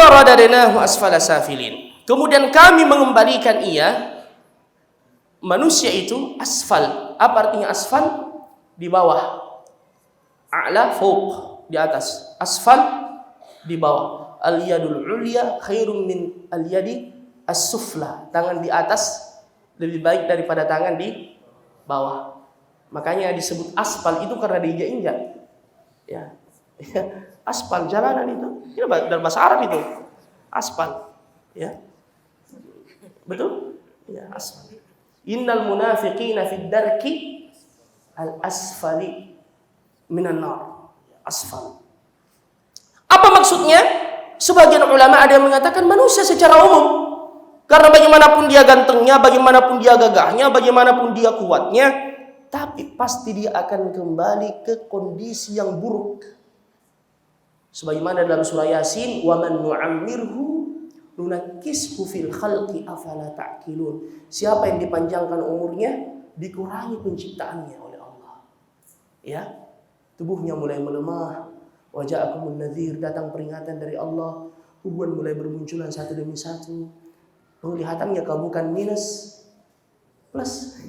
Tsumma radadnahu asfala safilin. Kemudian kami mengembalikan ia, manusia itu, asfal. Apa artinya asfal? Di bawah. A'la fauq, di atas. Asfal di bawah. Al-yadul ulya khairum min al-yadi as-sufla. Tangan di atas lebih baik daripada tangan di bawah. Makanya disebut aspal itu karena diinjak-injak. Ya. Aspal jalanan itu. Ini dalam bahasa Arab itu. Aspal. Ya. Betul? Ya, aspal. Innal munafiqina fid darki al-asfali minan nar. Asfal. Apa maksudnya? Sebagian ulama ada yang mengatakan manusia secara umum. Karena bagaimanapun dia gantengnya, bagaimanapun dia gagahnya, bagaimanapun dia kuatnya, tapi pasti dia akan kembali ke kondisi yang buruk. Sebagaimana dalam surah Yasin, "Wa man nu'ammirhu nunakkishu fil khalqi afala ta'qilun." Siapa yang dipanjangkan umurnya, dikurangi penciptaannya oleh Allah. Ya, tubuhnya mulai melemah. Wa ja'akumun nadhir, datang peringatan dari Allah. Hubungan mulai bermunculan satu demi satu. Penglihatannya bukan minus, plus.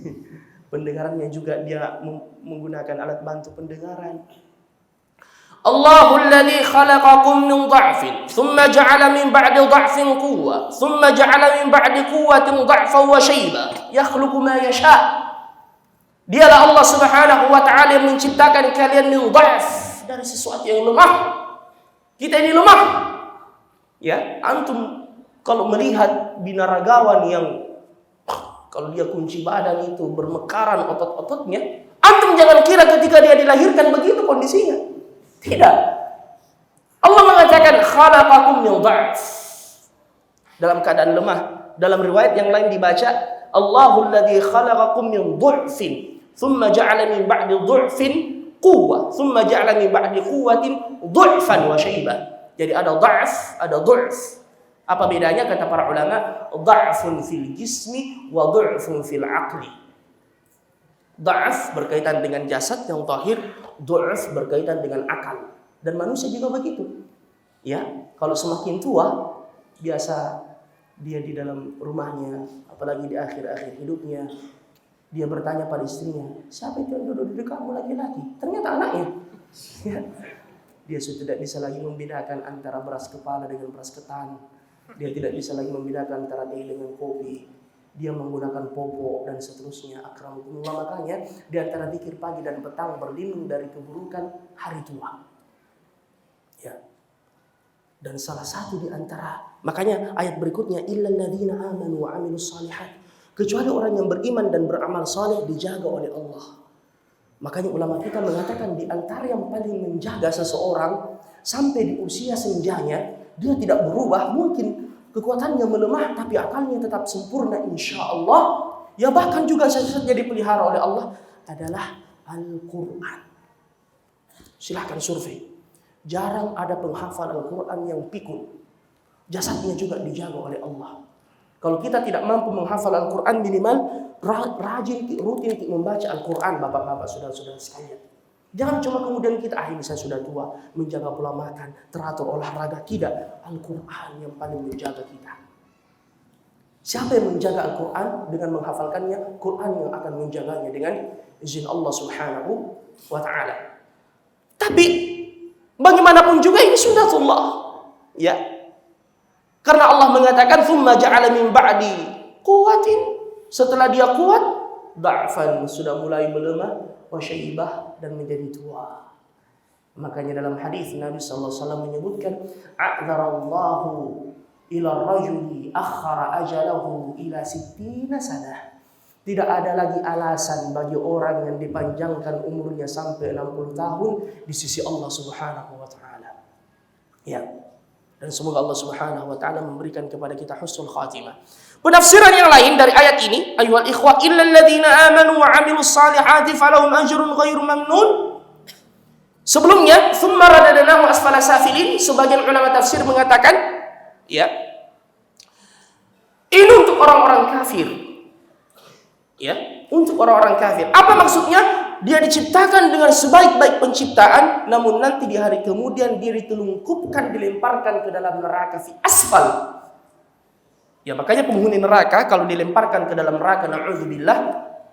Pendengarannya juga dia menggunakan alat bantu pendengaran. Allahul ladzi khalaqakum min dha'fin, thumma ja'ala min ba'di dha'fin quwwah, thumma ja'ala min ba'di quwwatin dha'fan wa shayba, yakhluqu ma yasha'. Dialah Allah Subhanahu wa taala yang menciptakan kalian min dha'f, dari sesuatu yang lemah. Kita ini lemah. Ya, antum kalau melihat binaragawan yang kalau dia kunci badan itu bermekaran otot-ototnya, antum jangan kira ketika dia dilahirkan begitu kondisinya. Tidak. Allah mengatakan khalaqakum min dha'f, dalam keadaan lemah. Dalam riwayat yang lain dibaca Allahul ladzi khalaqakum min dhu'fin, thumma ja'ala min ba'di dhu'fin quwwah, thumma ja'ala min ba'di quwwatin dhu'fan wa shayba. Jadi ada dha'f, ada dhu'f. Apa bedanya kata para ulama? Dha'fun fil jismi wa dhu'fun fil aqli. Dha'f berkaitan dengan jasad yang tahir, dhu'f berkaitan dengan akal. Dan manusia juga begitu. Ya, kalau semakin tua, biasa dia di dalam rumahnya, apalagi di akhir-akhir hidupnya, dia bertanya pada istrinya, siapa itu yang duduk di dekatmu laki-laki? Ternyata anaknya. Ya. Dia sudah tidak bisa lagi membedakan antara beras kepala dengan beras ketan. Dia tidak bisa lagi membedakan antara teh dengan kopi. Dia menggunakan popok dan seterusnya. Akramukumullah, makanya di antara zikir pagi dan petang berlindung dari keburukan hari tua. Ya. Dan salah satu di antara, makanya ayat berikutnya illal ladzina amanu wa amilus shalihat, kecuali orang yang beriman dan beramal saleh dijaga oleh Allah. Makanya ulama kita mengatakan di antara yang paling menjaga seseorang sampai di usia senjanya, dia tidak berubah, mungkin kekuatannya melemah tapi akalnya tetap sempurna insyaallah, ya bahkan juga sesuatu dipelihara oleh Allah, adalah Al-Quran. Silahkan survei. Jarang ada penghafal Al-Quran yang pikun. Jasadnya juga dijaga oleh Allah. Kalau kita tidak mampu menghafal Al-Quran, minimal rajin, rutin membaca Al-Quran, bapak-bapak, saudara-saudara sekalian. Jangan cuma kemudian kita, ini saya sudah tua, menjaga pola makan, teratur olahraga. Tidak, Al-Quran yang paling menjaga kita. Siapa yang menjaga Al-Quran dengan menghafalkannya? Quran yang akan menjaganya dengan izin Allah Subhanahu wa ta'ala. Tapi bagaimanapun juga ini sunnatullah. Ya. Karena Allah mengatakan tsumma ja'ala min ba'di quwwatin, setelah dia kuat, dha'fan, sudah mulai melemah, wa syaibah, dan menjadi tua. Makanya dalam hadis Nabi sallallahu alaihi wasallam menyebutkan a'dzarallahu ila rajuli akhara ajalahu ila 60 sanah. Tidak ada lagi alasan bagi orang yang dipanjangkan umurnya sampai 60 tahun di sisi Allah Subhanahu wa taala. Ya. Dan semoga Allah Subhanahu wa taala memberikan kepada kita husnul khatimah. Penafsiran yang lain dari ayat ini, ayyuhal ikhwah illal ladzina amanu wa 'amilus salihati falahum ajrun ghairu mamnun. Sebelumnya, tsumma radadnahu asfala safilin, sebagian ulama tafsir mengatakan, ya, ini untuk orang-orang kafir. Ya, untuk orang-orang kafir. Apa maksudnya? dia diciptakan dengan sebaik-baik penciptaan, namun nanti di hari kemudian dia ditelungkupkan, dilemparkan ke dalam neraka fi asfal. Ya, makanya penghuni neraka kalau dilemparkan ke dalam neraka, na'udzubillah,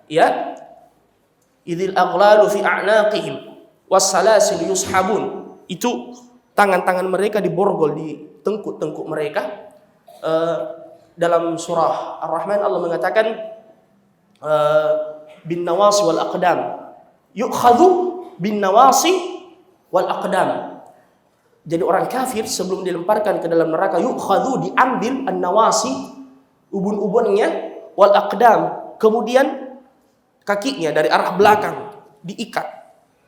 ya, idzil aghlalu fi a'naqihim was-salasil yushabun. Itu tangan-tangan mereka diborgol di tengkuk-tengkuk mereka. Dalam surah Ar-Rahman Allah mengatakan bin nawasi wal aqdam. Yu'khadhu bin nawasi wal aqdam. Jadi orang kafir sebelum dilemparkan ke dalam neraka, yu'khadhu, diambil an-nawasi, ubun-ubunnya, wal aqdam, kemudian kakinya dari arah belakang diikat,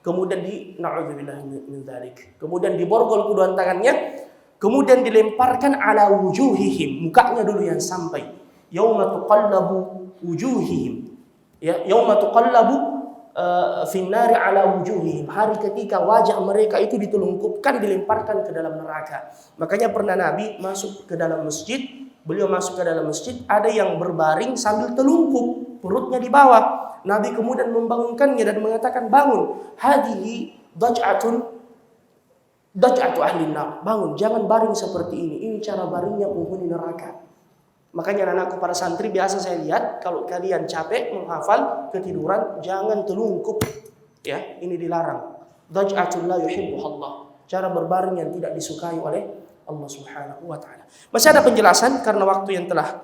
kemudian na'udzubillah min dzalik, kemudian diborgol kedua tangannya, kemudian dilemparkan ala wujuhihim, mukanya dulu yang sampai, yauma tuqallabu wujuhihim, ya, yauma tuqallabu finnari ala wujuhihim, hari ketika wajah mereka itu ditelungkupkan, dilemparkan ke dalam neraka. Makanya pernah Nabi masuk ke dalam masjid, beliau masuk ke dalam masjid, ada yang berbaring sambil telungkup, perutnya di bawah. Nabi kemudian membangunkannya dan mengatakan, bangun, hadihi daj'atu ahli nar, bangun, jangan baring seperti ini cara baringnya penghuni neraka. Makanya anakku para santri biasa saya lihat kalau kalian capek menghafal ketiduran jangan telungkup, ya, ini dilarang. Daj'atul la yuhibbuhallah, cara berbaring yang tidak disukai oleh Allah Subhanahu wa taala. Masih ada penjelasan karena waktu yang telah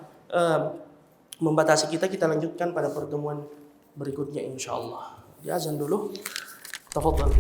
membatasi kita lanjutkan pada pertemuan berikutnya insyaallah. Di azan dulu. Tafadhal.